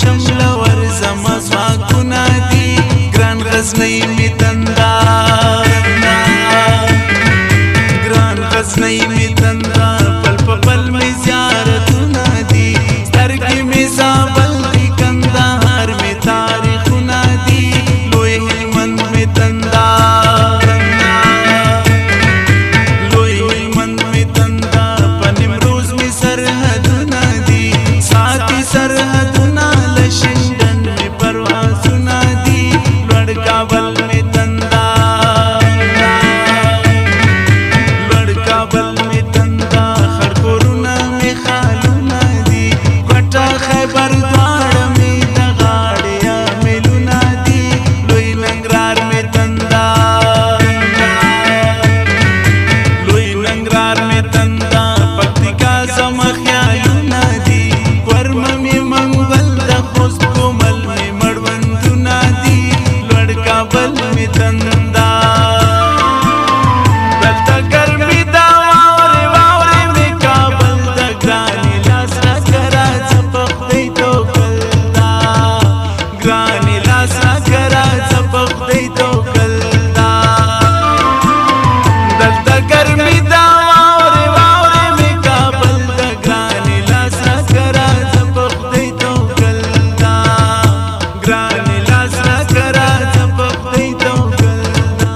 شمل ورزم ځواکونه دي ګران غزنی می تندا ګران غزنی می تندا پل پل می زیارتونه دي سترګې می زابل دی کندهار می تاریخونه دي لوی هلمند می تندا لوی هلمند می تندا په نیمروز می سرحدونه دي ساتي سرحدونه لشندن می پروازونه دي لوړ کابل می تندا لوړ کابل می تندا خړکورونه می خالونه دي کوټه خیبر دواړه می د غاړې میلونه دي لوی ننګرهار می تندا لوی ننګرهار می تندا پکتیکا زما خیالونه دي ورمه می منګل د خوست کومل می مړوندونه دي لوړ کابل می تندا دلته ګرمي دا واورې واورې می کابل د ګرانې لاس راکه راځه په خدای توکل دا ګرانې لاس راکه راځه په خدای توکل دا دلته ګرمي دا واورې واورې می کابل د ګرانې لاس راکه راځه په خدای توکل دا ګرانې لاس راکه راځه په خدای توکل دا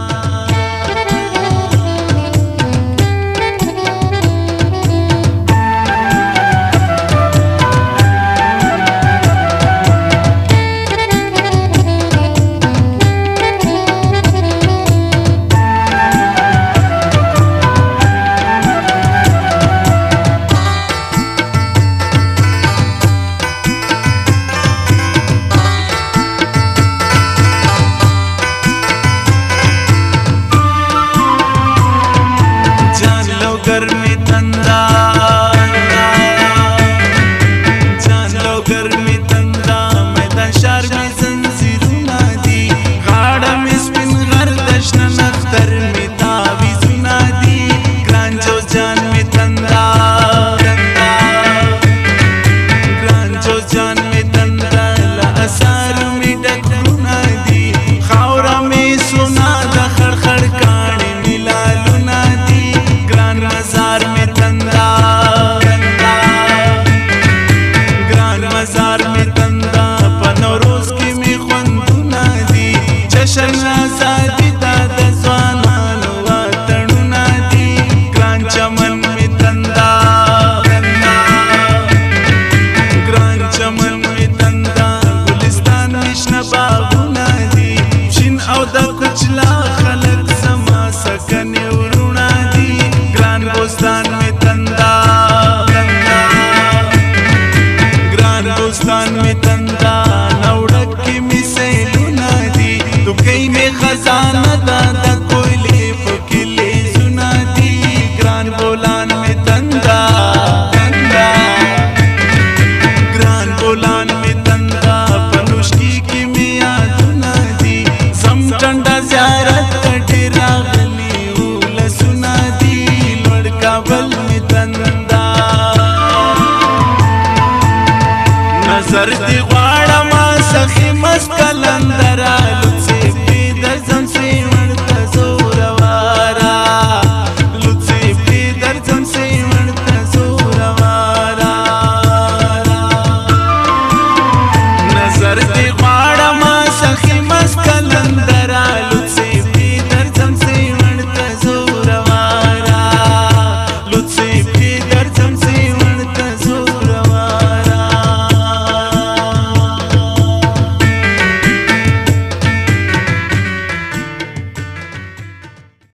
जान लो गर्मी तंदा जान लो गर्मी तंदा मैदान शहर में जंजीरों दी गाड़ा में स्पिन गर्दश नख्तर में तावीज़ुना दी ग्रांजो जान में तंदा ग्रांजो जान में तंदा ला असार में डकरुना दी खावरा में सुना दा खड़खड़ काने मिलालुना दी ग्रान मजार में तंदा ग्रान मजार में तंदा पनौरोज की में ख्वंदुना दी जशन आजादी दा द ज़वानानो वातनुना दी ग्रान चमन में तंदा ग्रान चमन में तंदा गुलिस्तान मिशना बागुना दी शिन औ द कुचला खलक समा सकन उरुना दी ग्रान बोस्तान में तंदा ग्रान बोस्तान में तंदा नौड़क की मिसेलुना दी दुकई में खजाना दादा कोयले फकिले सुना दी ग्रान बोलान में तंदा ग्रान बोलान में तंदा पनुष्की की मियादुना दी समटंडा ज़ियारत कटे रागली उल सुना दी लड़ काबल में तंदा नजर दी ग्वाड़ा मा सखी मस्त कलंदरालू